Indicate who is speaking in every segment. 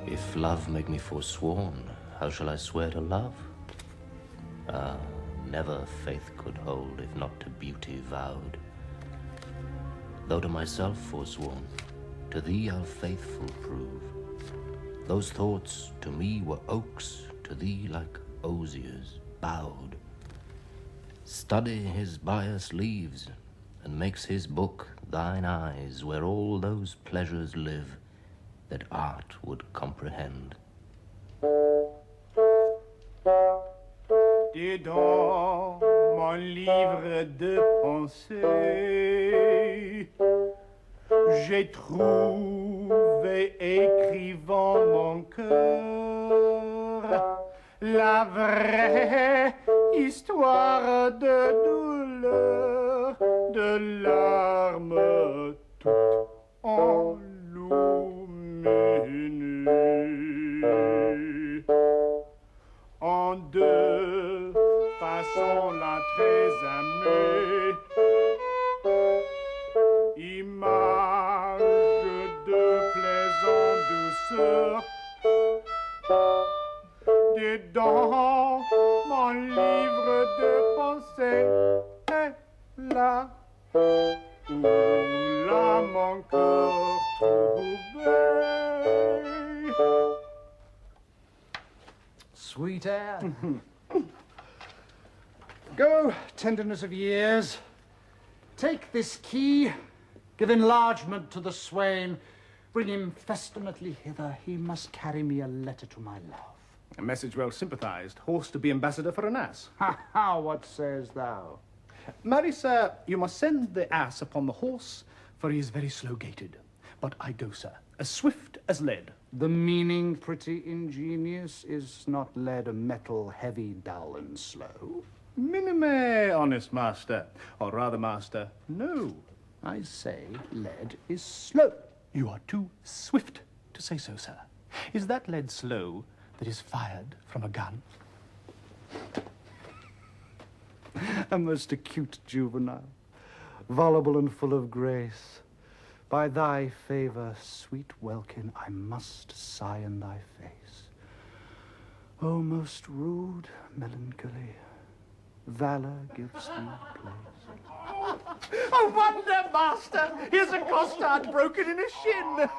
Speaker 1: If love make me forsworn, how shall I swear to love? Ah, never faith could hold, if not to beauty vowed. Though to myself forsworn, to thee I'll faithful prove. Those thoughts to me were oaks, to thee like osiers bowed. Study his bias leaves, and makes his book thine eyes, where all those pleasures live that art would comprehend.
Speaker 2: Et dans mon livre de pensées, j'ai trouvé écrivant mon cœur la vraie histoire de douleur, de larmes toutes enluminées. En deux façons là très aimées, image de plaisante douceur, dedans mon livre de pensées est là où là mon cœur trouvé.
Speaker 3: Sweet air. Go, tenderness of years. Take this key, give enlargement to the swain, bring him festinately hither. He must carry me a letter to my love.
Speaker 2: A message well sympathized. Horse to be ambassador for an ass.
Speaker 3: Ha ha, what sayest thou?
Speaker 2: Marry, sir, you must send the ass upon the horse, for he is very slow-gated. But I go, sir, as swift as lead.
Speaker 3: The meaning, pretty ingenious, is not lead a metal heavy, dull, and slow?
Speaker 2: Minime, honest master. Or rather, master, no.
Speaker 3: I say lead is slow.
Speaker 2: You are too swift to say so, sir. Is that lead slow that is fired from a gun?
Speaker 3: A most acute juvenile, voluble and full of grace. By thy favor, sweet welkin, I must sigh in thy face. O most rude melancholy, valor gives thee place.
Speaker 2: A wonder, master! Here's a costard broken in a shin.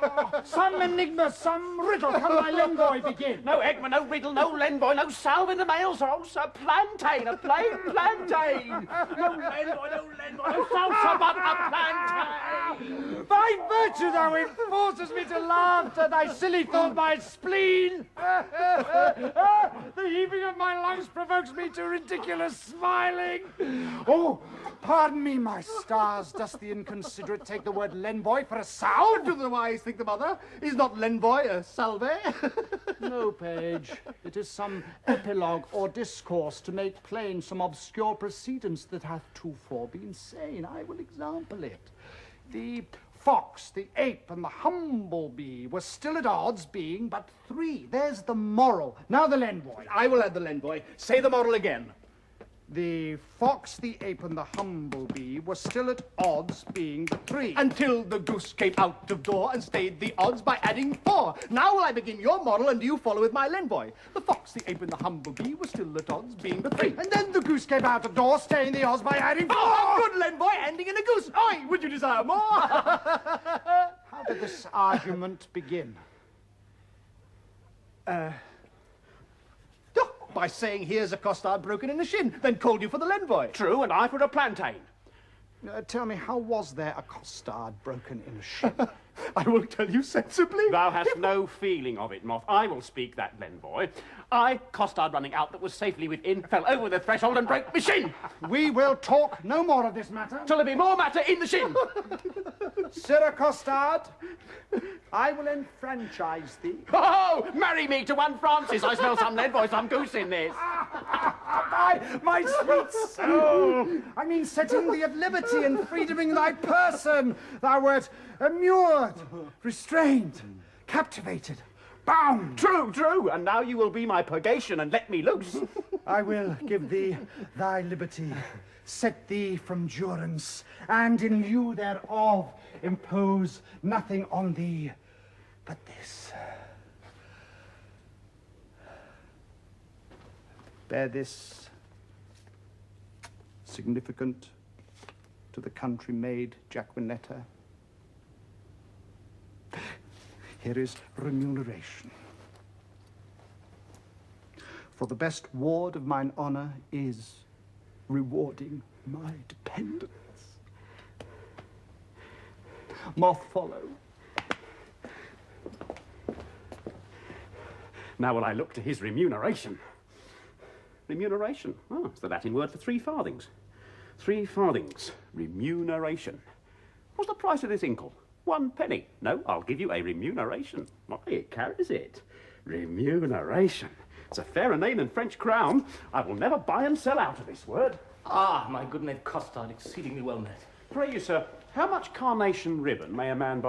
Speaker 3: Some enigma, some riddle, can my Lenboy begin?
Speaker 4: No Egma, no riddle, no Lenboy, no salve in the mail, sir. Oh, sir, plantain, a plain plantain. No Lenboy, no Lenboy, no salsa, but a plantain.
Speaker 3: By virtue thou enforces me to laughter, thy silly thought my spleen. The heaving of my lungs provokes me to ridiculous smiling. Oh, pardon me, my stars. Dost the inconsiderate take the word Lenboy for a sow?
Speaker 2: Do the wise think the mother? Is not Lenboy a salve?
Speaker 3: No, page. It is some epilogue or discourse to make plain some obscure precedence that hath tofore been seen. I will example it. The fox, the ape, and the humble-bee were still at odds, being but three. There's the moral. Now the Lenboy.
Speaker 2: I will add the Lenboy. Say the moral again.
Speaker 3: The fox, the ape, and the humble-bee were still at odds, being the three.
Speaker 2: Until the goose came out of door and stayed the odds by adding 4. Now will I begin your moral, and you follow with my Lenboy. The fox, the ape, and the humble-bee were still at odds, being the 3.
Speaker 3: And then the goose came out of door, staying the odds by adding 4.
Speaker 2: Oh, good Lenboy, ending in a goose. Oi, would you desire more?
Speaker 3: How did this argument begin?
Speaker 2: By saying, here's a costard broken in the shin, then called you for the Lenboy.
Speaker 4: True, and I for a plantain.
Speaker 3: Tell me, how was there a costard broken in a shin?
Speaker 2: I will tell you sensibly.
Speaker 4: Thou hast no feeling of it, Moth. I will speak that, Lenboy. I, costard running out that was safely within, fell over the threshold and broke my shin.
Speaker 3: We will talk no more of this matter.
Speaker 4: Till there be more matter in the shin.
Speaker 3: Sirrah Costard, I will enfranchise thee.
Speaker 4: Oh, marry me to one Francis. I smell some Lenboy, some goose in this.
Speaker 3: My sweet soul! I mean, setting thee at liberty and freedoming thy person. Thou wert immured, restrained, captivated, bound.
Speaker 4: True, true. And now you will be my purgation and let me loose.
Speaker 3: I will give thee thy liberty, set thee from durance, and in lieu thereof impose nothing on thee but this. Bear this, significant to the country maid Jacquinetta. Here is remuneration. For the best ward of mine honour is rewarding my dependence. Moth follow.
Speaker 4: Now will I look to his remuneration. Remuneration. Oh, it's the Latin word for 3 farthings. 3 farthings. Remuneration. What's the price of this inkle? 1 penny. No, I'll give you a remuneration. Why, it carries it. Remuneration. It's a fairer name than French crown. I will never buy and sell out of this word.
Speaker 1: Ah, my good knave costard, exceedingly well met.
Speaker 4: Pray you, sir, how much carnation ribbon may a man buy?